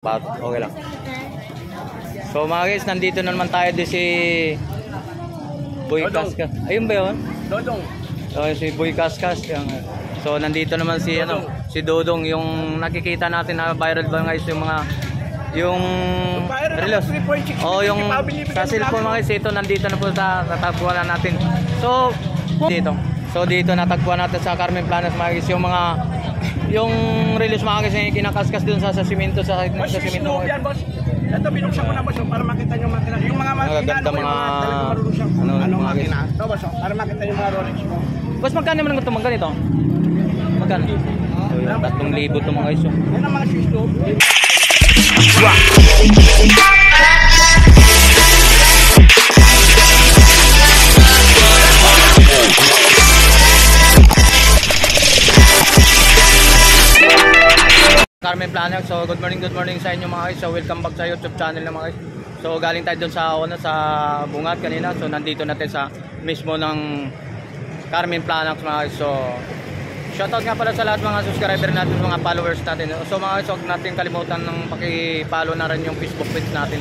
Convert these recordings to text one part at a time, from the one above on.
Okay lang. So mga guys, nandito na naman tayo di si Boy Kaskas. Ayun ba yun? Dodong. Si Boy Kaskas. So nandito naman si si Dodong, yung nakikita natin na viral ba guys yung mga relos. Yung sa cellphone mga guys, ito nandito na po sa natagpuan natin. So dito natagpuan natin sa Carmen Planas mga guys yung relos mga guys yung kinakaskas dun sa simento sa simento. Ito binuksan ko na boss para makita niyo makina. Yung mga magaganda mga makina. Ito boss para makita niyo mga Rolex mo. Boss, magkano naman ito ganito? Magkano? So, 3,000 ito mga guys. Yan ang mga Swiss to. Carmen Planas. So good morning sa inyo mga guys. So welcome back sa YouTube channel na mga guys. So galing tayo doon sa Bungat kanina. So nandito natin sa mismo ng Carmen Planas mga guys. So shoutout nga pala sa lahat mga subscriber natin, mga followers natin. So mga guys, huwag natin kalimutan ng paki-follow na rin yung Facebook page natin.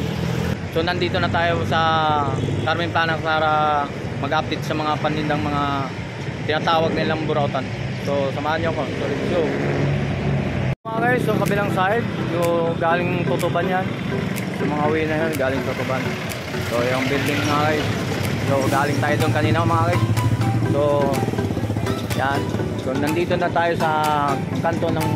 So nandito na tayo sa Carmen Planas para mag-update sa mga panindang mga tinatawag nilang burautan. So samahan niyo ako. So let's go. Mga guys, so kabilang side, yung galing Tutuban yan. Yung mga way na yan, galing Tutuban. So yung building mga guys. So galing tayo doon kanina mga guys. So yan. So nandito na tayo sa kanto ng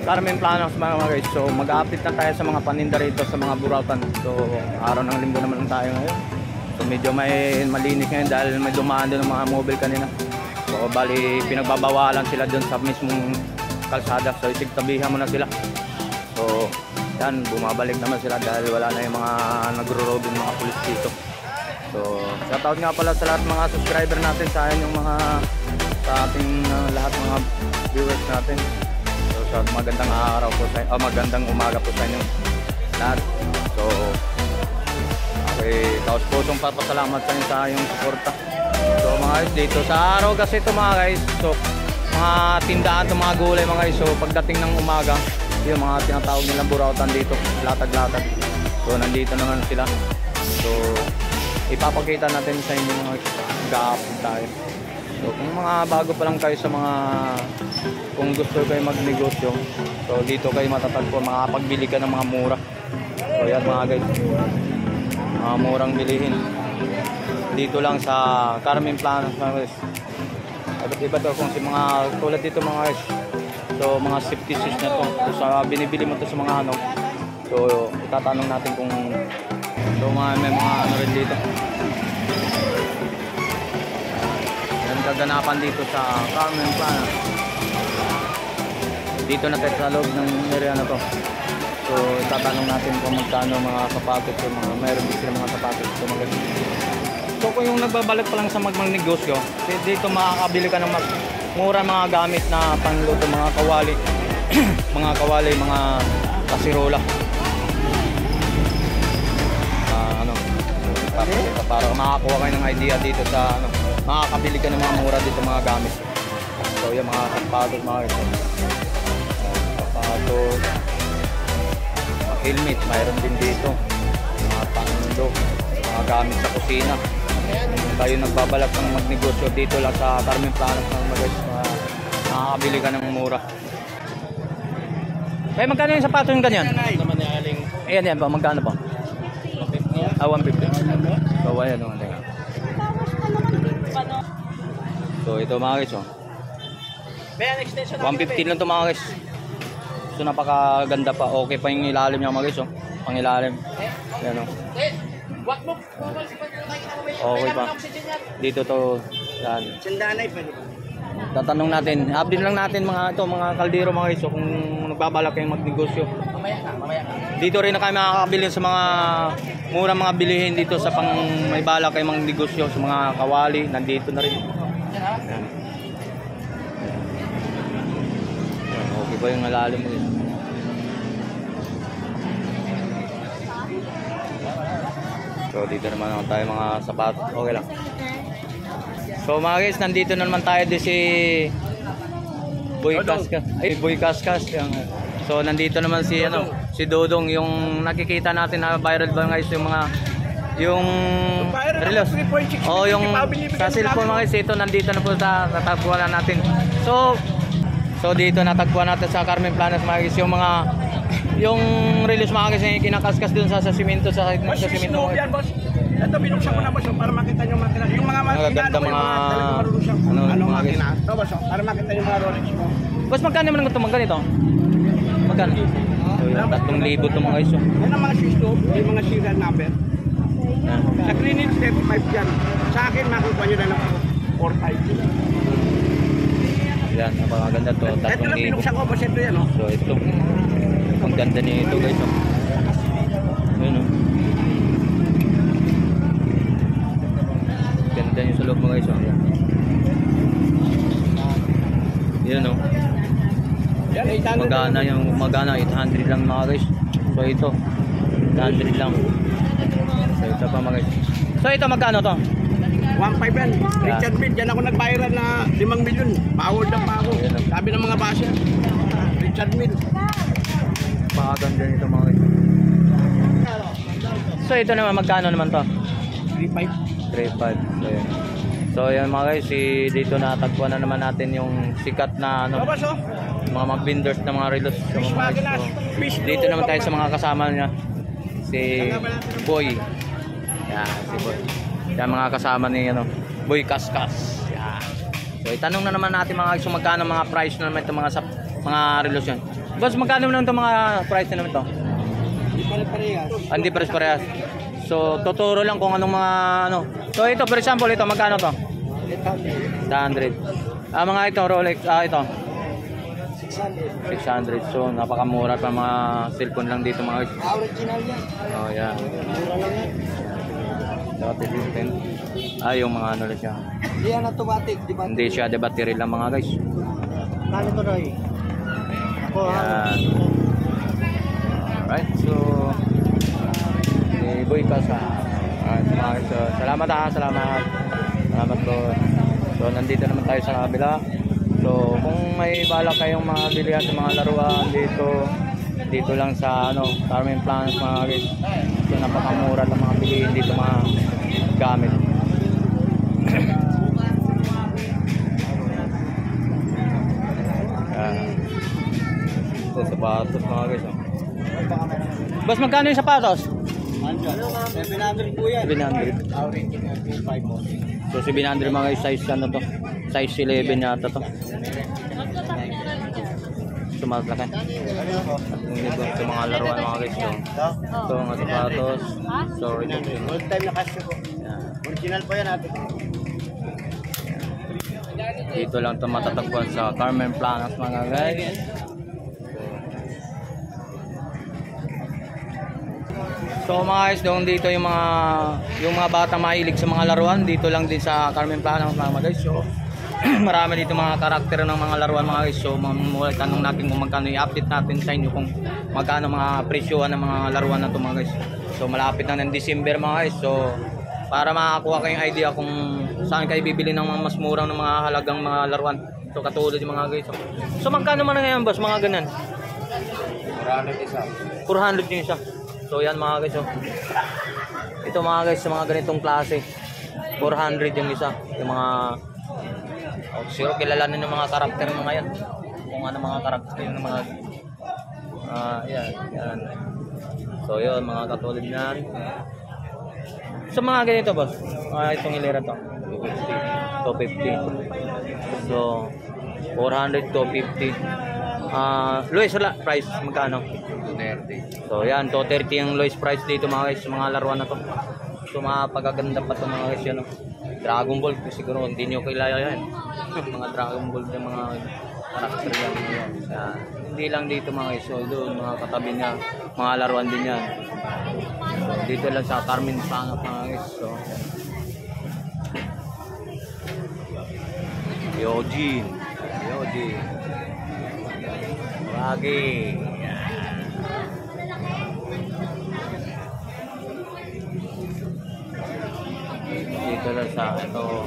Carmen Planas mga guys. So mag-update na tayo sa mga paninda rito sa mga burautan. So araw ng linggo naman tayo ngayon. So medyo may malinis ngayon dahil may dumaan doon ng mga mobile kanina. So bali pinagbabawalan sila doon sa mismong kalsada. So itigtabihan mo na sila. So yan, bumabalik naman sila dahil wala na yung mga nagro-road yung mga pulis dito. So shoutout nga pala sa lahat mga subscriber natin, sa yung mga sa ating lahat mga viewers natin. So magandang araw po sa inyo, magandang umaga po sa inyo lahat. So okay, taos pusong papasalamat sa inyo sa yung suporta. So mga guys, dito sa araw kasi ito mga guys, so mga tindahan itong mga gulay mga guys. So pagdating ng umaga, yung mga tinatawag nilang burautan dito, latag-latag. So nandito naman sila. So ipapakita natin sa inyo mga gahapon tayo. So kung mga bago pa lang kayo sa mga, kung gusto kayo magnegosyo, so dito kayo matatagpo, makapagbili ka ng mga mura. So yan mga guys, mga murang bilihin dito lang sa Carmen Planas mga guys. Iba to kung si mga tulad dito mga guys. So mga safety shoes na to. So sa binibili mo to sa mga ano. So itatanong natin kung so may mga ano rin dito. Yan kaganapan dito sa Carmen Planas. Dito na tayo sa loob ng area na to. So itatanong natin kung magkano mga sapatos o mga mayroon din sila mga sapatos so mga so kung yung nagbabalik pa lang sa magnegosyo, dito makakabili ka ng mas mura mga gamit na pangluto, mga kawali, mga kasirola. Para makakuha kayo ng idea dito sa makakabili ka ng mga mura dito mga gamit. So yung mga sapatos mga ito. Sapatos, mga helmet, mayroon din dito. Mga panglo, mga gamit sa kusina. Tayo nagbabalak ng magnegosyo dito lang sa Carmen Planas ng guys, makakabili ka ng mura. Kaya magkano yung sapatos yung ganyan? Ayan yan ba, magkano pa? 150. 150. So ayan naman. So ito mga guys 150 lang ito mga guys. So napakaganda pa, okay pa yung ilalim niya mga guys pang ilalim. Ayan o. Okay pa. Dito to. Yan. Tatanong natin. Update lang natin mga kaldero mga guys. So kung nagbabalak kayong magnegosyo. Mamaya ka. Dito rin na kayo makakabili sa mga mura mga bilihin dito sa pang may balak kayong magnegosyo sa mga kawali. Nandito na rin. Yan. Okay ba yung alalim mo guys? So dito naman tayo mga sapatos. Okay lang. So mga guys, nandito na naman tayo di si Boy Kaskas. Boy Kaskas. So So nandito naman si si Dodong, yung nakikita natin na viral ba guys yung relos. Oh, yung sa cellphone mga guys, ito nandito na po sa natagpuan natin. So dito natagpuan natin sa Carmen Planas mga guys yung relos mga guys yung kinakaskas dun sa simento sa simento. Ito binuksan ko na boss para makita niyo makina. Yung mga magaganda mga makina. Ito boss para makita niyo mga Rolex ko. Boss, magkano naman ito ganito? Magkano? So, 3,000 ito mga guys. Yan ang mga switch loop, yung mga serial number. Sa Greenwich 35 yan. Sa akin makukuha niyo na lang 4,500. Yan, napakaganda to. Ito na binuksan ko boss, ito yan oh. So ito. Ang ganda nito guys. Ayun oh. Ganda yung sa loob mga guys. Yan oh. Yan 800. Magana 800 lang mga guys. So ito 800 lang. So ito pa mga guys. So ito magkano to? 1.5 yan. Richard Mille, dyan ako nag-viral na 5 milyon. Powered na pa ako. Sabi ng mga basya. Richard Mille. Pakaganda nito mga guys. So ito naman magkano naman to? 3.5. 3.5. So yan. So yan mga guys, dito natagpuan na naman natin yung sikat na mga mag-vendors na mga relos sa mga guys. So, dito naman tayo sa mga kasama niya. Si Boy. Yan, si Boy. Yan mga kasama ni Boy Kaskas. Yan. So itanong na naman natin mga guys, magkano mga price na naman itong mga relos yan. Boss, magkano naman itong mga price na naman ito? Hindi parehas. So tuturo lang kung anong mga So ito for example, ito magkano to? 800. Mga ito Rolex, ito 600. So napakamura pa mga cellphone lang dito mga guys. Original yan. Oh yeah. Mura lang yan. Yung mga lang siya. Hindi yan automatic, di ba? Hindi siya de battery lang mga guys. Kano to Roy? Ako Yan. Alright, so Boy Kasa. So, salamat po. So nandito naman tayo sa kabila. So kung may balak kayong mga bilihan sa mga laruan dito lang sa Carmen Planas mga guys. So napakamura lang mga bilihin dito mga gamit. So sapatos mga guys. Boss, magkano yung sapatos? 700 po yan. 700. Original 2.5 mo. So 700 mga guys, size to? Size 11 yata to. Sumalaki. Sa mga laruan mga guys. So mga sapatos. So Old time na Casio po. Original po yan natin. Dito lang ito matatagpuan sa Carmen Planas mga guys. So mga guys, doon dito yung mga bata mahilig sa mga laruan dito lang din sa Carmen Planas mga guys. So marami dito mga karakter ng mga laruan mga guys. So tanong natin kung magkano, i-update natin sa inyo kung magkano mga presyohan ng mga laruan na ito mga guys. So malapit na ng December mga guys. So para makakuha kayong idea kung saan kayo bibili ng mga mas murang ng mga halagang mga laruan. So katulad yung mga guys. So magkano man ngayon boss mga ganun? 400 isa. 400 yung isa. So yan mga guys. Ito mga guys sa mga ganitong klase 400 yung isa. Yung mga sure kilalanin ng mga karakter ng mga yan. Kung ano mga karakter yung mga yan. So yun mga katulad yan. So mga ganito boss. Itong hilera to 250. So 400 250. Lowest price magkano? 230. So yan 230 yung lowest price dito mga guys, mga laruan na to. So mapagaganda pa to mga guys yan. Dragon Ball siguro hindi nyo kilala yan. Mga Dragon Ball yung mga karakter yan. Hindi lang dito mga guys. So doon mga katabi niya, mga laruan din yan. So, dito lang sa Carmen Planas mga guys. So Yojin lagi. Dito lang sa ito.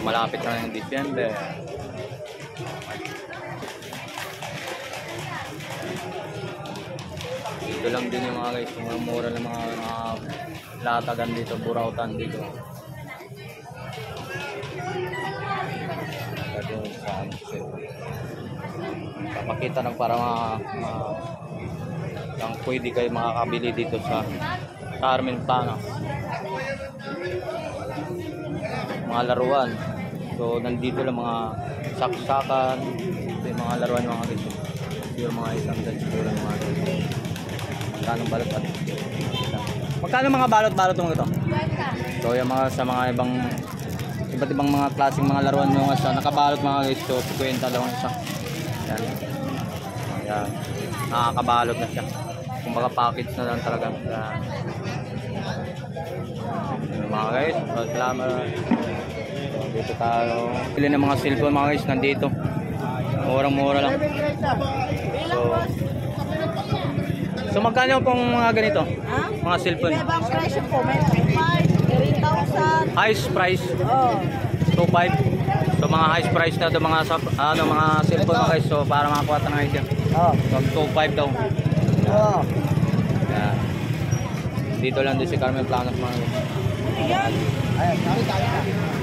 malapit na yung December. Dito lang din yung mga guys, mura ng mga latagan dito, burautan dito. Papakita ng para ang pwede kayo makakabili dito sa Carmen Plana. Mga laruan. So nandito lang mga saksakan, yung mga laruan mga guys. Yung mga isang dyan siguro mga guys. Magkano balot at magkano mga balot-balot mo ito? So yung mga sa mga iba't ibang mga klaseng mga laruan yung sa nakabalot mga guys. So 50 lang isa. Yan. Ayan. Nakakabalot na siya. Kumbaga package na lang talaga. Yan. Yung mga guys, so, salamat. So, dito tayo. Pili ng mga cellphone mga guys nandito. Murang-mura lang. So magkano pong mga ganito? Ha? Mga cellphone? Ibang presyo po, may 3,000. Highest price? Oh. 2.5. So mga highest price na ito mga mga cellphone mga guys. So para makakuha tayo ng idea. Oh. So 2.5 daw. Oh. Yan. Dito lang din si Carmen Plana mga guys. Ayan. Ayan, tali.